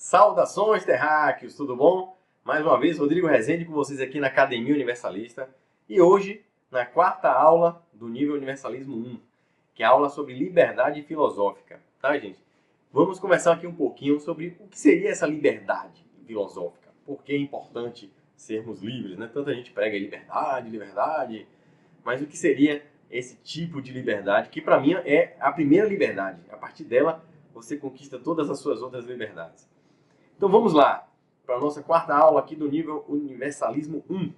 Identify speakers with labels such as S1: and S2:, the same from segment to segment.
S1: Saudações, terráqueos, tudo bom? Mais uma vez, Rodrigo Rezende com vocês aqui na Academia Universalista. E hoje, na quarta aula do nível Universalismo 1, que é a aula sobre liberdade filosófica. Tá, gente? Vamos conversar aqui um pouquinho sobre o que seria essa liberdade filosófica. Por que é importante sermos livres, né? Tanta gente prega liberdade, liberdade, mas o que seria esse tipo de liberdade, que para mim é a primeira liberdade. A partir dela, você conquista todas as suas outras liberdades. Então vamos lá, para a nossa quarta aula aqui do nível Universalismo 1.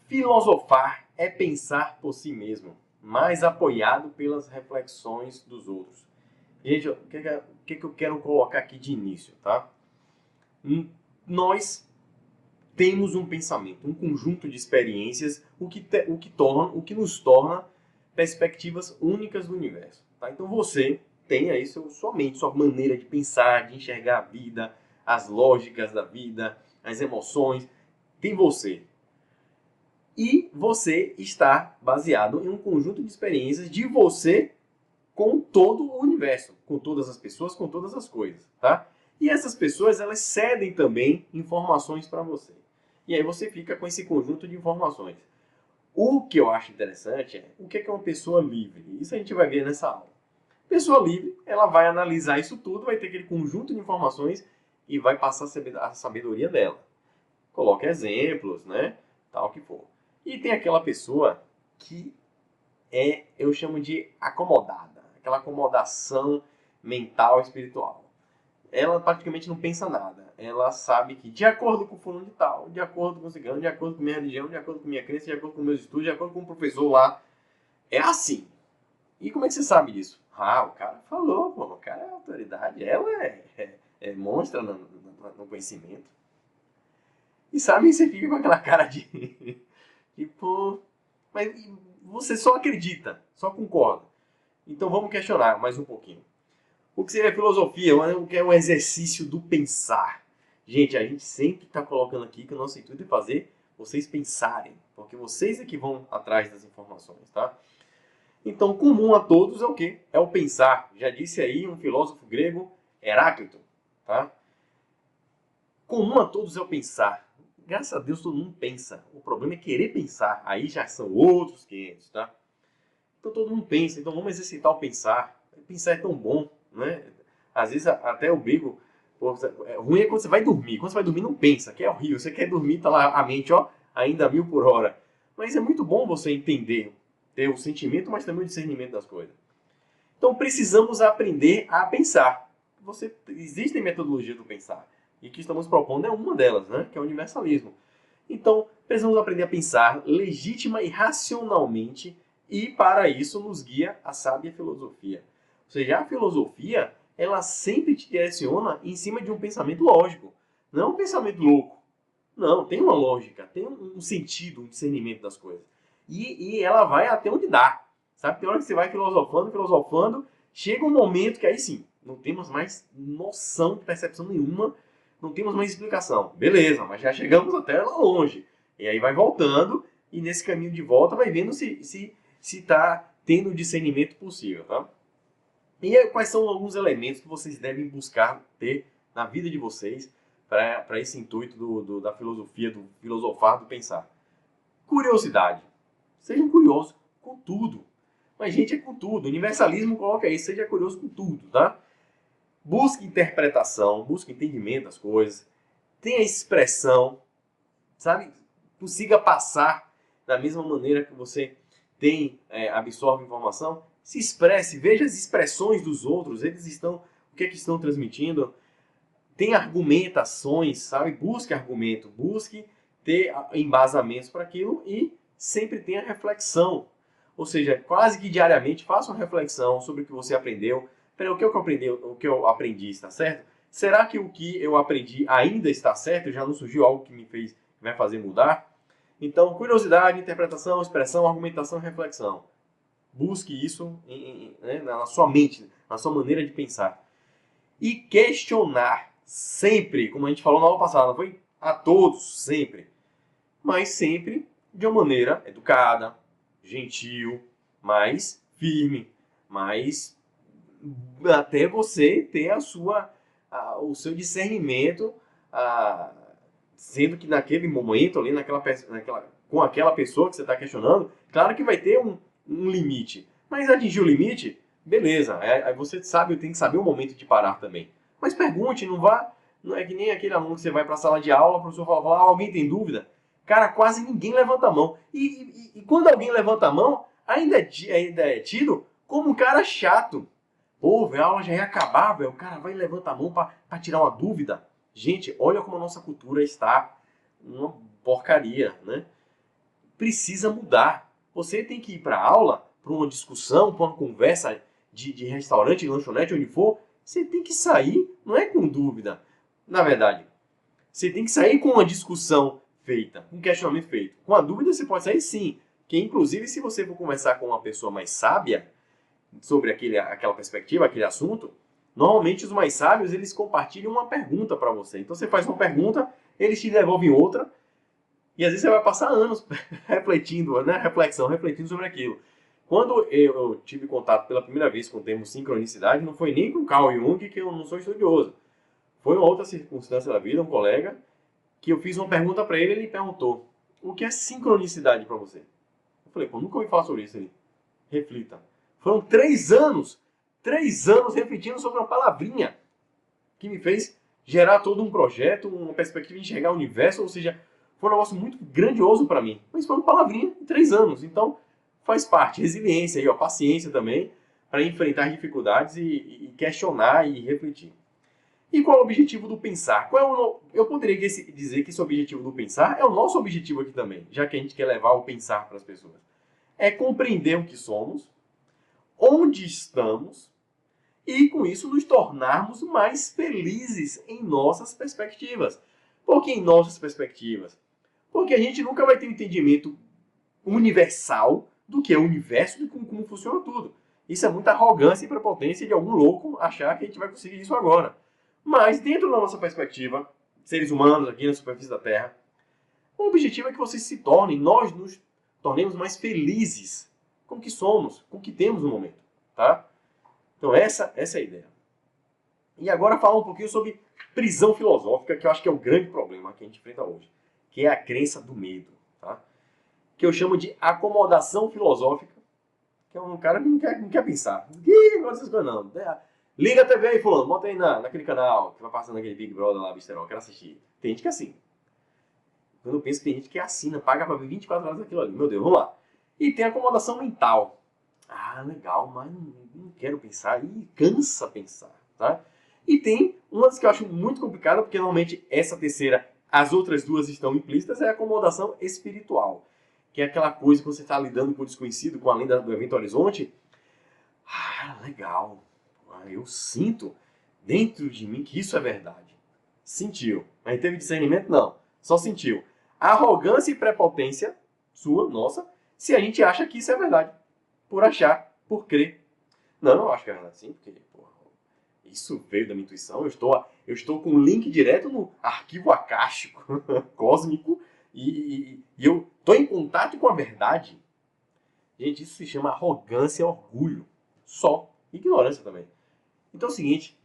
S1: Filosofar é pensar por si mesmo, mas apoiado pelas reflexões dos outros. Gente, o que eu quero colocar aqui de início, tá? Nós temos um pensamento, um conjunto de experiências, o que nos torna perspectivas únicas do universo. Tá? Então você tem aí sua mente, sua maneira de pensar, de enxergar a vida, as lógicas da vida, as emoções, tem você. E você está baseado em um conjunto de experiências de você com todo o universo, com todas as pessoas, com todas as coisas, tá? E essas pessoas, elas cedem também informações para você. E aí você fica com esse conjunto de informações. O que eu acho interessante é o que é uma pessoa livre. Isso a gente vai ver nessa aula. Pessoa livre, ela vai analisar isso tudo, vai ter aquele conjunto de informações e vai passar a sabedoria dela. Coloca exemplos, né? Tal que for. E tem aquela pessoa que eu chamo de acomodada. Aquela acomodação mental e espiritual. Ela praticamente não pensa nada. Ela sabe que, de acordo com o fulano de tal, de acordo com o cigano, de acordo com minha religião, de acordo com minha crença, de acordo com meus estudos, de acordo com o professor lá, é assim. E como é que você sabe disso? Ah, o cara falou, pô, o cara é autoridade, ela é monstra no conhecimento. E sabe, você fica com aquela cara de pô, mas você só acredita, só concorda. Então vamos questionar mais um pouquinho. O que seria filosofia? O que é o exercício do pensar? Gente, a gente sempre está colocando aqui que o nosso intuito é fazer vocês pensarem, porque vocês é que vão atrás das informações, tá? Então, comum a todos é o quê? É o pensar. Já disse aí um filósofo grego, Heráclito, tá? Comum a todos é o pensar. Graças a Deus todo mundo pensa. O problema é querer pensar. Aí já são outros 500, tá? Então todo mundo pensa. Então vamos exercitar o pensar. Pensar é tão bom, né? Às vezes até eu brigo. Pô, ruim é quando você vai dormir. Quando você vai dormir não pensa, que é horrível. Você quer dormir, tá lá a mente, ó, ainda a 1000 por hora. Mas é muito bom você entender, ter o sentimento, mas também o discernimento das coisas. Então precisamos aprender a pensar. Existem metodologias do pensar. E o que estamos propondo é uma delas, né? Que é o universalismo. Então, precisamos aprender a pensar legítima e racionalmente, e para isso nos guia a sábia filosofia. Ou seja, a filosofia, ela sempre te direciona em cima de um pensamento lógico. Não é um pensamento louco. Não, tem uma lógica, tem um sentido, um discernimento das coisas. E ela vai até onde dá. Sabe, tem hora que você vai filosofando, filosofando, chega um momento que aí sim, não temos mais noção de percepção nenhuma, não temos mais explicação. Beleza, mas já chegamos até lá longe. E aí vai voltando, e nesse caminho de volta vai vendo se está tendo o discernimento possível, tá? E aí, quais são alguns elementos que vocês devem buscar ter na vida de vocês para esse intuito da filosofia, do filosofar, do pensar? Curiosidade. Sejam curiosos com tudo. Mas, gente, é com tudo. O universalismo coloca isso. Seja curioso com tudo, tá? Busque interpretação, busque entendimento das coisas. Tenha expressão, sabe? Consiga passar da mesma maneira que você absorve informação. Se expresse, veja as expressões dos outros. Eles estão, o que é que estão transmitindo? Tem argumentações, sabe? Busque argumento, busque ter embasamentos para aquilo e sempre tenha reflexão. Ou seja, quase que diariamente faça uma reflexão sobre o que você aprendeu. Peraí, o que eu aprendi está certo? Será que o que eu aprendi ainda está certo? Já não surgiu algo que vai fazer mudar? Então, curiosidade, interpretação, expressão, argumentação e reflexão. Busque isso na sua mente, na sua maneira de pensar. E questionar sempre, como a gente falou na aula passada, não foi a todos, sempre. Mas sempre de uma maneira educada, gentil, mais firme, mais até você ter o seu discernimento, sendo que naquele momento, ali, com aquela pessoa que você está questionando, claro que vai ter um limite. Mas atingir o limite, beleza. Aí você sabe, tem que saber o momento de parar também. Mas pergunte, não vá. Não é que nem aquele aluno que você vai para a sala de aula, o professor fala, alguém tem dúvida? Cara, quase ninguém levanta a mão. E quando alguém levanta a mão, ainda é tido como um cara chato. Pô, velho, a aula já ia acabar, velho. O cara vai e levanta a mão para tirar uma dúvida. Gente, olha como a nossa cultura está uma porcaria, né? Precisa mudar. Você tem que ir para a aula, para uma discussão, para uma conversa de restaurante, de lanchonete, onde for. Você tem que sair, não é com dúvida. Na verdade, você tem que sair com uma discussão feita, um questionamento feito. Com a dúvida você pode sair sim. Que inclusive se você for conversar com uma pessoa mais sábia sobre aquela perspectiva, aquele assunto, normalmente os mais sábios eles compartilham uma pergunta para você. Então você faz uma pergunta, eles te devolvem outra, e às vezes você vai passar anos refletindo, né? refletindo sobre aquilo. Quando eu tive contato pela primeira vez com o termo sincronicidade, não foi nem com Carl Jung, que eu não sou estudioso. Foi uma outra circunstância da vida, um colega, que eu fiz uma pergunta para ele, ele perguntou, o que é sincronicidade para você? Eu falei, pô, nunca ouvi falar sobre isso. Ele, reflita. Foram 3 anos refletindo sobre uma palavrinha que me fez gerar todo um projeto, uma perspectiva de enxergar o universo, ou seja, foi um negócio muito grandioso para mim. Mas foi uma palavrinha em 3 anos. Então, faz parte. Resiliência, aí, ó, paciência também, para enfrentar dificuldades e questionar e refletir. E qual é o objetivo do pensar? Eu poderia dizer que esse objetivo do pensar é o nosso objetivo aqui também, já que a gente quer levar o pensar para as pessoas. É compreender o que somos, onde estamos e, com isso, nos tornarmos mais felizes em nossas perspectivas. Por que em nossas perspectivas? Porque a gente nunca vai ter um entendimento universal do que é o universo e como funciona tudo. Isso é muita arrogância e prepotência de algum louco achar que a gente vai conseguir isso agora. Mas, dentro da nossa perspectiva, seres humanos aqui na superfície da Terra, o objetivo é que vocês se tornem, nós nos tornemos mais felizes com o que somos, com o que temos no momento. Tá? Então, essa é a ideia. E agora falar um pouquinho sobre prisão filosófica, que eu acho que é o grande problema que a gente enfrenta hoje, que é a crença do medo. Tá? Que eu chamo de acomodação filosófica, que é um cara que não quer pensar. Ih, não gosta dessas coisas não. Liga a TV aí, fulano, bota aí naquele canal que vai passando aquele Big Brother lá, Bisterol, quero assistir. Tem gente que é assim. Quando eu penso que tem gente que assina, paga pra ver 24 horas daquilo ali. Meu Deus, vamos lá. E tem acomodação mental. Ah, legal, mas não quero pensar. E cansa pensar, tá? E tem uma das que eu acho muito complicada, porque normalmente essa terceira, as outras duas estão implícitas, é a acomodação espiritual. Que é aquela coisa que você está lidando com o desconhecido, com a lenda do evento horizonte. Ah, legal. Eu sinto dentro de mim que isso é verdade. Sentiu. Mas teve discernimento? Não. Só sentiu. Arrogância e prepotência sua, nossa, se a gente acha que isso é verdade. Por achar, por crer. Não, eu acho que é verdade sim, porque porra, isso veio da minha intuição. Eu estou com um link direto no arquivo acástico, cósmico, e eu estou em contato com a verdade. Gente, isso se chama arrogância e orgulho. Só. Ignorância também. Então é o seguinte,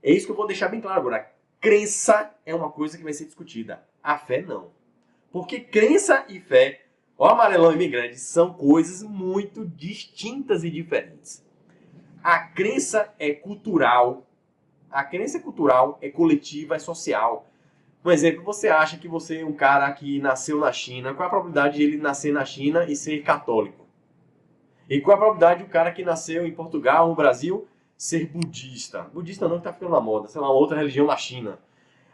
S1: é isso que eu vou deixar bem claro agora. Crença é uma coisa que vai ser discutida. A fé não. Porque crença e fé, o amarelão imigrante, são coisas muito distintas e diferentes. A crença é cultural. A crença é cultural, é coletiva, é social. Por exemplo, você acha que você é um cara que nasceu na China, qual é a probabilidade de ele nascer na China e ser católico? E qual é a probabilidade do cara que nasceu em Portugal, no Brasil, ser budista? Budista não, que tá ficando na moda, sei lá, outra religião na China.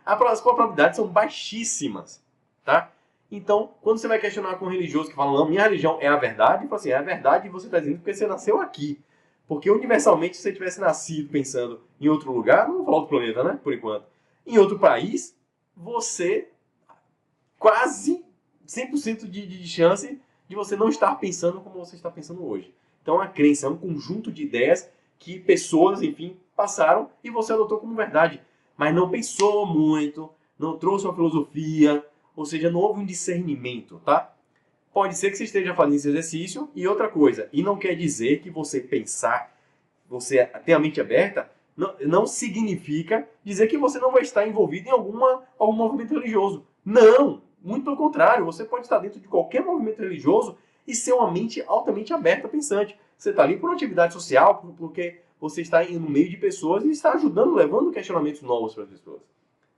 S1: As probabilidades são baixíssimas, tá? Então, quando você vai questionar com um religioso que fala, não, minha religião é a verdade, fala assim, é a verdade e você está dizendo porque você nasceu aqui. Porque universalmente, se você tivesse nascido pensando em outro lugar, não vou falar outro planeta, né, por enquanto, em outro país, você quase 100% de chance de você não estar pensando como você está pensando hoje. Então, a crença é um conjunto de ideias que pessoas, enfim, passaram e você adotou como verdade. Mas não pensou muito, não trouxe uma filosofia, ou seja, não houve um discernimento, tá? Pode ser que você esteja fazendo esse exercício e outra coisa. E não quer dizer que você pensar, você ter a mente aberta, Não significa dizer que você não vai estar envolvido em algum movimento religioso. Não! Muito pelo contrário, você pode estar dentro de qualquer movimento religioso e ser uma mente altamente aberta, pensante. Você está ali por uma atividade social, porque você está no meio de pessoas e está ajudando, levando questionamentos novos para as pessoas.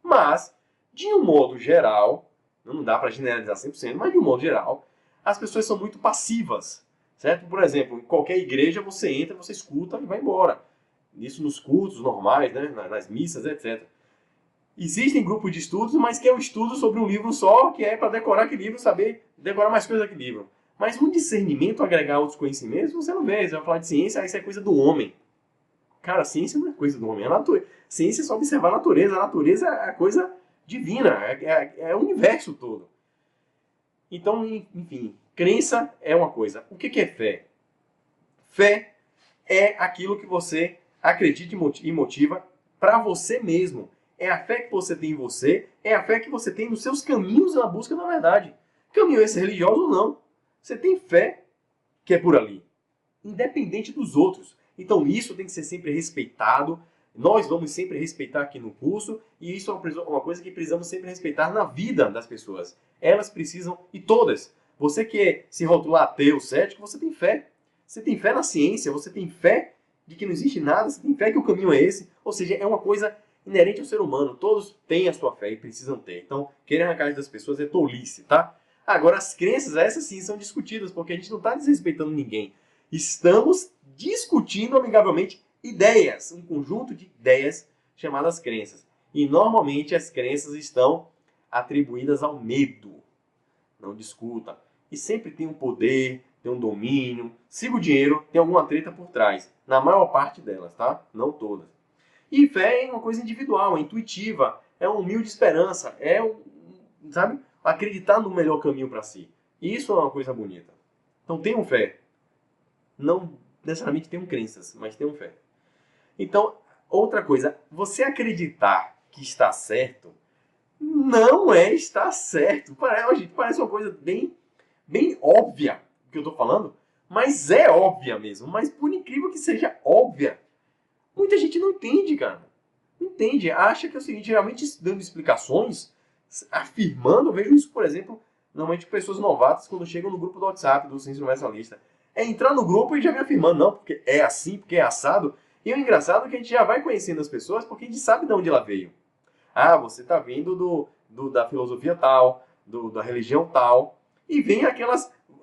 S1: Mas, de um modo geral, não dá para generalizar 100%, mas de um modo geral, as pessoas são muito passivas, certo? Por exemplo, em qualquer igreja você entra, você escuta e vai embora. Isso nos cultos normais, né? Nas missas, etc. Existem grupos de estudos, mas que é um estudo sobre um livro só, que é para decorar aquele livro, saber decorar mais coisas daquele livro. Mas um discernimento, agregar outros conhecimentos, você não vê. Você vai falar de ciência, isso é coisa do homem. Cara, ciência não é coisa do homem. Ciência é só observar a natureza. A natureza é a coisa divina, é o universo todo. Então, enfim, crença é uma coisa. O que é fé? Fé é aquilo que você acredita e motiva para você mesmo. É a fé que você tem em você, é a fé que você tem nos seus caminhos na busca da verdade. Caminho esse religioso ou não. Você tem fé que é por ali, independente dos outros. Então isso tem que ser sempre respeitado. Nós vamos sempre respeitar aqui no curso, e isso é uma coisa que precisamos sempre respeitar na vida das pessoas. Elas precisam, e todas. Você que se rotular ateu, cético, você tem fé. Você tem fé na ciência, você tem fé de que não existe nada, você tem fé que o caminho é esse. Ou seja, é uma coisa inerente ao ser humano. Todos têm a sua fé e precisam ter. Então, querer arrancar das pessoas é tolice, tá? Agora, as crenças, essas sim, são discutidas, porque a gente não está desrespeitando ninguém. Estamos discutindo amigavelmente ideias, um conjunto de ideias chamadas crenças. E, normalmente, as crenças estão atribuídas ao medo. Não discuta. E sempre tem um poder, tem um domínio. Siga o dinheiro, tem alguma treta por trás. Na maior parte delas, tá? Não todas. E fé é uma coisa individual, é intuitiva, é uma humilde esperança, sabe, acreditar no melhor caminho para si. Isso é uma coisa bonita. Então tenham fé. Não necessariamente tenham crenças, mas tenham fé. Então, outra coisa, você acreditar que está certo não é estar certo. Parece uma coisa bem óbvia o que eu estou falando, mas é óbvia mesmo. Mas por incrível que seja óbvia, muita gente não entende, cara. Não entende. Acha que é o seguinte, geralmente dando explicações, afirmando, eu vejo isso, por exemplo, normalmente pessoas novatas quando chegam no grupo do WhatsApp do Ciência Universalista. É entrar no grupo e já me afirmando, não, porque é assim, porque é assado. E o engraçado é que a gente já vai conhecendo as pessoas porque a gente sabe de onde ela veio. Ah, você está vindo da filosofia tal, da religião tal, e vem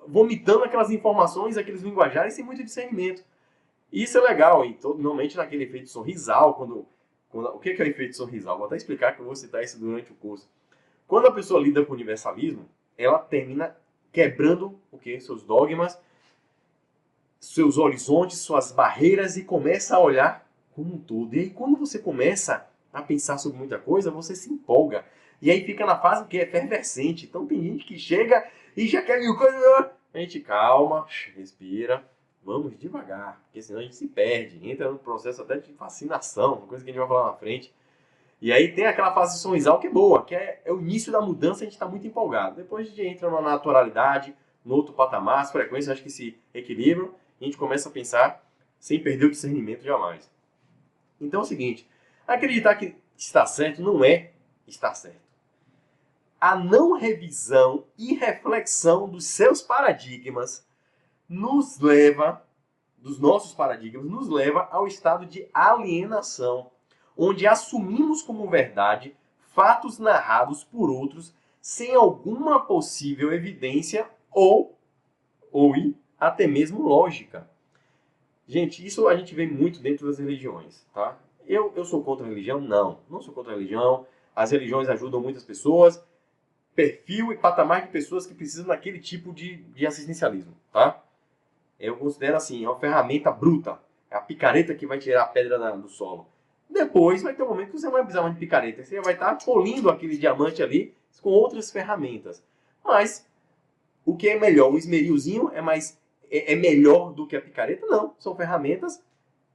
S1: vomitando aquelas informações, aqueles linguajares sem muito discernimento. Isso é legal, e normalmente naquele efeito sorrisal, o que é o efeito sorrisal? Vou até explicar que eu vou citar isso durante o curso. Quando a pessoa lida com o universalismo, ela termina quebrando o quê? Seus dogmas, seus horizontes, suas barreiras e começa a olhar como um todo. E aí quando você começa a pensar sobre muita coisa, você se empolga. E aí fica na fase que é efervescente. Então tem gente que chega e já quer mil coisas. A gente calma, respira. Vamos devagar, porque senão a gente se perde, entra no processo até de fascinação, uma coisa que a gente vai falar na frente. E aí tem aquela fase sorrisal que é boa, que é o início da mudança, a gente está muito empolgado. Depois a gente entra na naturalidade, no outro patamar, as frequências acho que se equilibram, e a gente começa a pensar sem perder o discernimento jamais. Então é o seguinte, acreditar que está certo não é estar certo. A não revisão e reflexão dos seus paradigmas dos nossos paradigmas, nos leva ao estado de alienação, onde assumimos como verdade fatos narrados por outros sem alguma possível evidência ou até mesmo lógica. Gente, isso a gente vê muito dentro das religiões, tá? Eu sou contra a religião? Não sou contra a religião. As religiões ajudam muitas pessoas, perfil e patamar de pessoas que precisam daquele tipo de assistencialismo, tá? Eu considero assim, é uma ferramenta bruta. É a picareta que vai tirar a pedra do solo. Depois vai ter um momento que você não vai precisar mais de picareta. Você vai estar polindo aquele diamante ali com outras ferramentas. Mas o que é melhor? Um esmerilzinho é melhor do que a picareta? Não. São ferramentas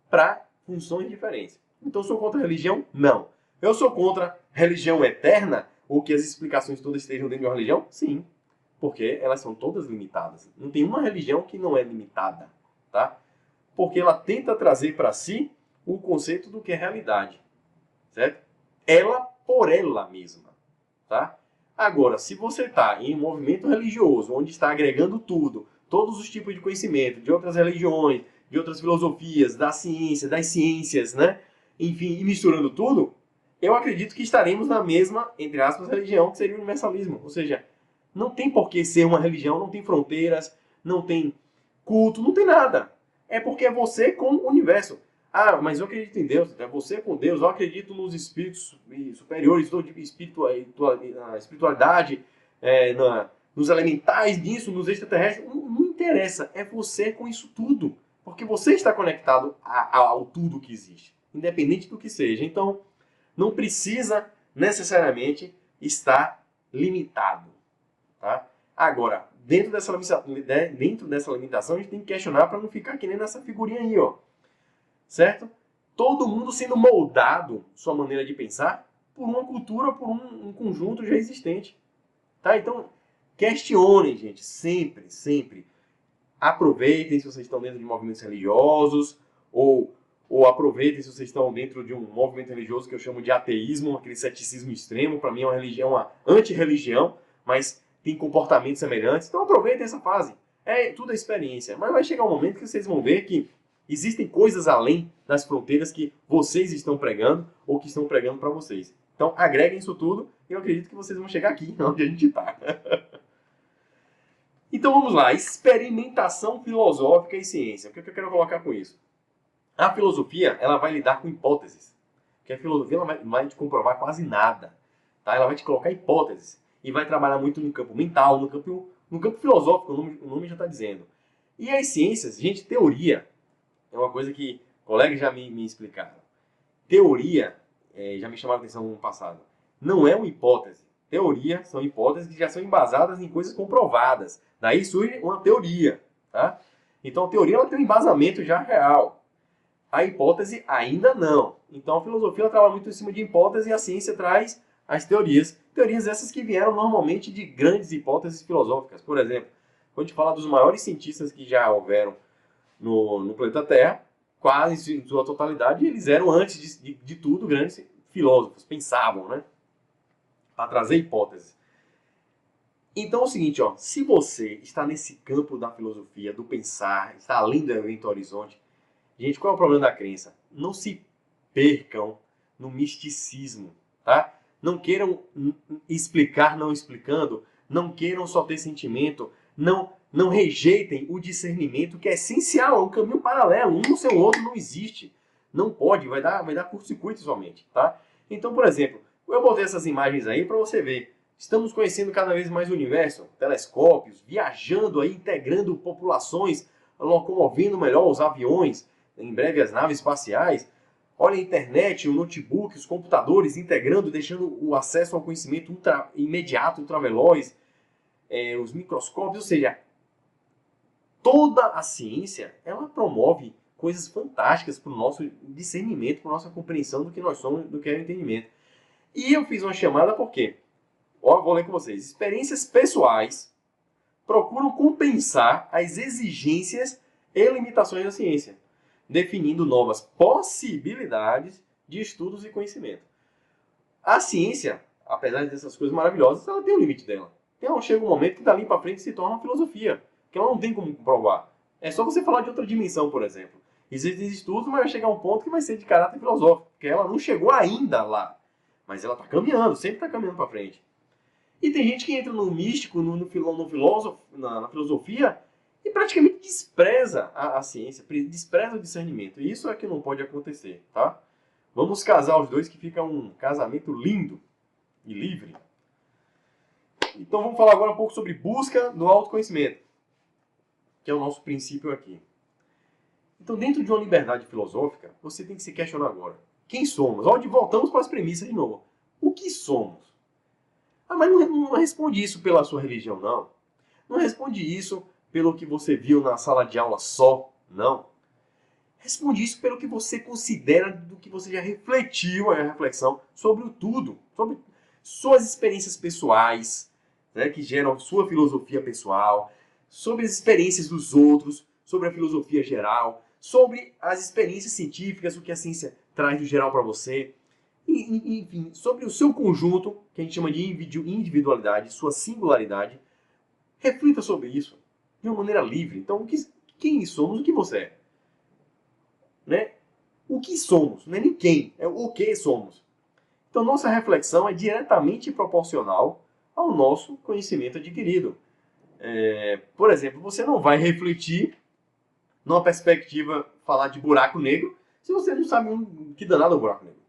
S1: para funções diferentes. Então, sou contra a religião? Não. Eu sou contra a religião eterna? Ou que as explicações todas estejam dentro de uma religião? Sim. Porque elas são todas limitadas. Não tem uma religião que não é limitada, tá? Porque ela tenta trazer para si o conceito do que é realidade, certo? Ela por ela mesma, tá? Agora, se você está em um movimento religioso, onde está agregando tudo, todos os tipos de conhecimento, de outras religiões, de outras filosofias, da ciência, das ciências, né? Enfim, e misturando tudo, eu acredito que estaremos na mesma, entre aspas, religião, que seria o universalismo. Ou seja, não tem por que ser uma religião, não tem fronteiras, não tem culto, não tem nada. É porque é você com o universo. Ah, mas eu acredito em Deus, é você com Deus, eu acredito nos espíritos superiores, a espiritualidade, nos elementais disso, nos extraterrestres. Não interessa, é você com isso tudo. Porque você está conectado ao tudo que existe, independente do que seja. Então, não precisa necessariamente estar limitado. Tá? Agora, dentro dessa limitação, a gente tem que questionar para não ficar que nem nessa figurinha aí, ó. Certo? Todo mundo sendo moldado, sua maneira de pensar, por uma cultura, por um conjunto já existente. Tá? Então, questionem, gente, sempre, sempre. Aproveitem se vocês estão dentro de movimentos religiosos, ou aproveitem se vocês estão dentro de um movimento religioso que eu chamo de ateísmo, aquele ceticismo extremo. Para mim é uma religião, uma anti-religião, mas tem comportamentos semelhantes. Então aproveitem essa fase. Tudo é experiência. Mas vai chegar um momento que vocês vão ver que existem coisas além das fronteiras que vocês estão pregando ou que estão pregando para vocês. Então agreguem isso tudo e eu acredito que vocês vão chegar aqui, onde a gente está. Então vamos lá, experimentação filosófica e ciência. O que eu quero colocar com isso? A filosofia, ela vai lidar com hipóteses. Porque a filosofia ela vai te comprovar quase nada. Tá? Ela vai te colocar hipóteses. E vai trabalhar muito no campo mental, no campo filosófico, o nome já está dizendo. E as ciências, gente, teoria, é uma coisa que colegas já me explicaram. Teoria, já me chamaram a atenção no passado, não é uma hipótese. Teoria são hipóteses que já são embasadas em coisas comprovadas. Daí surge uma teoria. Tá? Então a teoria ela tem um embasamento já real. A hipótese ainda não. Então a filosofia ela trabalha muito em cima de hipótese e a ciência traz as teorias. Teorias essas que vieram normalmente de grandes hipóteses filosóficas. Por exemplo, quando a gente fala dos maiores cientistas que já houveram no planeta Terra, quase em sua totalidade, eles eram, antes de tudo, grandes filósofos. Pensavam, né? Para trazer hipóteses. Então é o seguinte, ó, se você está nesse campo da filosofia, do pensar, está além do evento horizonte, gente, qual é o problema da crença? Não se percam no misticismo, tá? Não queiram explicar não explicando, não queiram só ter sentimento, não rejeitem o discernimento, que é essencial, é um caminho paralelo, um sem o outro não existe. Não pode, vai dar curto-circuito somente, tá? Então, por exemplo, eu botei essas imagens aí para você ver. Estamos conhecendo cada vez mais o universo, telescópios, viajando aí, integrando populações, locomovendo melhor os aviões, em breve as naves espaciais. Olha a internet, o notebook, os computadores integrando, deixando o acesso ao conhecimento imediato, ultraveloz, os microscópios, ou seja, toda a ciência, ela promove coisas fantásticas para o nosso discernimento, para a nossa compreensão do que nós somos, do que é o entendimento. E eu fiz uma chamada porque, vou ler com vocês, experiências pessoais procuram compensar as exigências e limitações da ciência, definindo novas possibilidades de estudos e conhecimento. A ciência, apesar dessas coisas maravilhosas, ela tem um limite dela. Então chega um momento que dali para frente se torna uma filosofia, que ela não tem como comprovar. É só você falar de outra dimensão, por exemplo. Existem estudos, mas vai chegar um ponto que vai ser de caráter filosófico, porque ela não chegou ainda lá. Mas ela está caminhando, sempre está caminhando para frente. E tem gente que entra no místico, no filósofo, na filosofia, e praticamente despreza a ciência, despreza o discernimento. E isso é que não pode acontecer, tá? Vamos casar os dois, que fica um casamento lindo e livre. Então vamos falar agora um pouco sobre busca do autoconhecimento, que é o nosso princípio aqui. Então, dentro de uma liberdade filosófica, você tem que se questionar agora. Quem somos? Onde voltamos para as premissas de novo. O que somos? Ah, mas não responde isso pela sua religião, não. Não responde isso pelo que você viu na sala de aula só, não. Responde isso pelo que você considera, do que você já refletiu, a reflexão sobre o tudo, sobre suas experiências pessoais, né, que geram sua filosofia pessoal, sobre as experiências dos outros, sobre a filosofia geral, sobre as experiências científicas, o que a ciência traz no geral para você, enfim, sobre o seu conjunto, que a gente chama de individualidade, sua singularidade. Reflita sobre isso de uma maneira livre. Então, quem somos, o que você é? Né? O que somos, não é nem quem, é o que somos. Então, nossa reflexão é diretamente proporcional ao nosso conhecimento adquirido. Por exemplo, você não vai refletir numa perspectiva, falar de buraco negro, se você não sabe que danado é o buraco negro.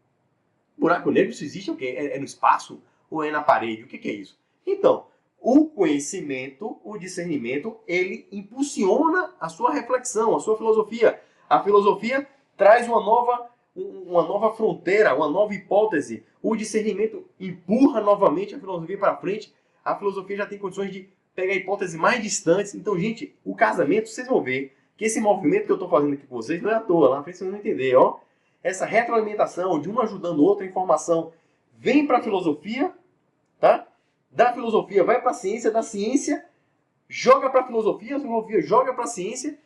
S1: Buraco negro, isso existe o quê? É no espaço ou é na parede? O que é isso? Então, o conhecimento, o discernimento, ele impulsiona a sua reflexão, a sua filosofia. A filosofia traz uma nova fronteira, uma nova hipótese. O discernimento empurra novamente a filosofia para frente. A filosofia já tem condições de pegar hipóteses mais distantes. Então, gente, o casamento, vocês vão ver que esse movimento que eu estou fazendo aqui com vocês não é à toa. Lá na frente vocês vão entender, ó. Essa retroalimentação de um ajudando o outro, a informação vem para a filosofia, tá? Da filosofia vai para a ciência, da ciência joga para a filosofia joga para a ciência,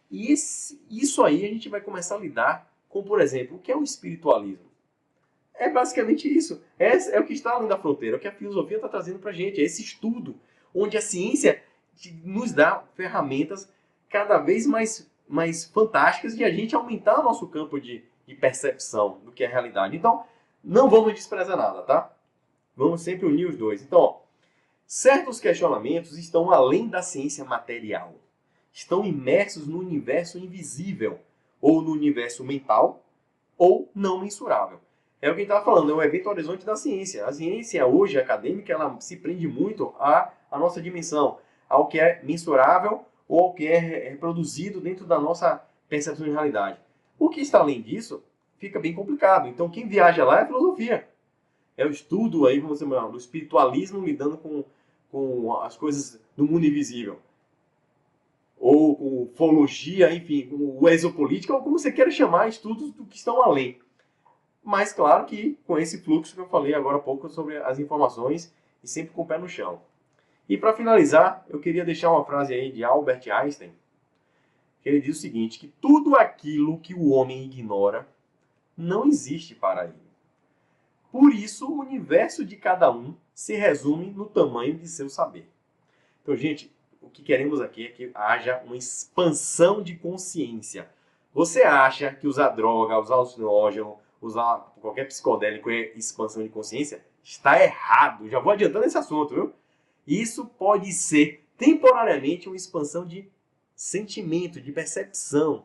S1: e isso aí a gente vai começar a lidar com, por exemplo, o que é o espiritualismo. É basicamente isso. É o que está além da fronteira, é o que a filosofia está trazendo para a gente, é esse estudo, onde a ciência nos dá ferramentas cada vez mais fantásticas de a gente aumentar o nosso campo de percepção do que é a realidade. Então, não vamos desprezar nada, tá? Vamos sempre unir os dois. Então, ó, certos questionamentos estão além da ciência material. Estão imersos no universo invisível, ou no universo mental, ou não mensurável. É o que a gente estava falando, é o evento horizonte da ciência. A ciência hoje, acadêmica, ela se prende muito à nossa dimensão, ao que é mensurável ou ao que é reproduzido dentro da nossa percepção de realidade. O que está além disso fica bem complicado. Então, quem viaja lá é a filosofia. É o estudo aí, vamos dizer, do espiritualismo lidando com as coisas do mundo invisível. Ou com ufologia, enfim, com o exopolítica, ou como você queira chamar, estudos do que estão além. Mas, claro que com esse fluxo que eu falei agora há pouco sobre as informações e sempre com o pé no chão. E para finalizar, eu queria deixar uma frase aí de Albert Einstein, que ele diz o seguinte, que tudo aquilo que o homem ignora não existe para ele. Por isso, o universo de cada um se resume no tamanho de seu saber. Então, gente, o que queremos aqui é que haja uma expansão de consciência. Você acha que usar droga, usar alucinógeno, usar qualquer psicodélico é expansão de consciência? Está errado. Já vou adiantando esse assunto, viu? Isso pode ser temporariamente uma expansão de sentimento, de percepção.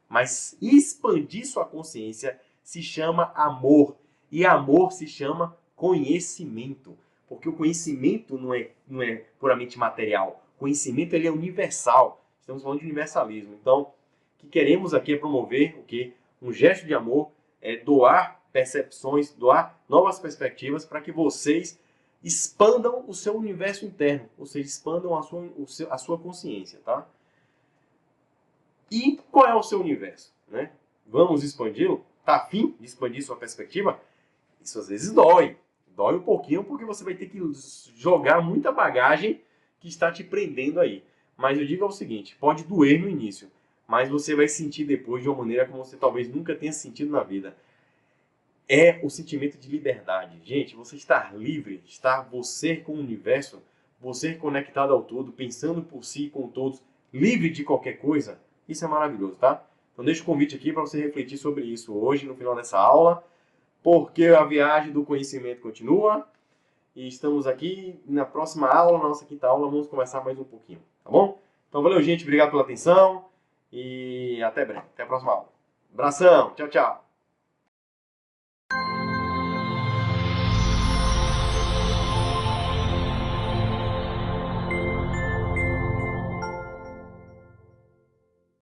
S1: Mas expandir sua consciência se chama amor. E amor se chama conhecimento. Porque o conhecimento não é puramente material. O conhecimento ele é universal. Estamos falando de universalismo. Então, o que queremos aqui é promover o quê? Um gesto de amor, doar percepções, doar novas perspectivas para que vocês expandam o seu universo interno, ou seja, expandam a sua consciência, tá? E qual é o seu universo, né? Vamos expandi-lo? Tá afim de expandir sua perspectiva? Isso às vezes dói. Dói um pouquinho porque você vai ter que jogar muita bagagem que está te prendendo aí. Mas eu digo o seguinte, pode doer no início, mas você vai sentir depois de uma maneira como você talvez nunca tenha sentido na vida. É o sentimento de liberdade. Gente, você estar livre, estar você com o universo, você conectado ao todo, pensando por si e com todos, livre de qualquer coisa, isso é maravilhoso, tá? Então deixo o convite aqui para você refletir sobre isso hoje, no final dessa aula, porque a viagem do conhecimento continua e estamos aqui na próxima aula, na nossa quinta aula, vamos conversar mais um pouquinho, tá bom? Então valeu, gente, obrigado pela atenção e até breve, até a próxima aula. Abração, tchau, tchau!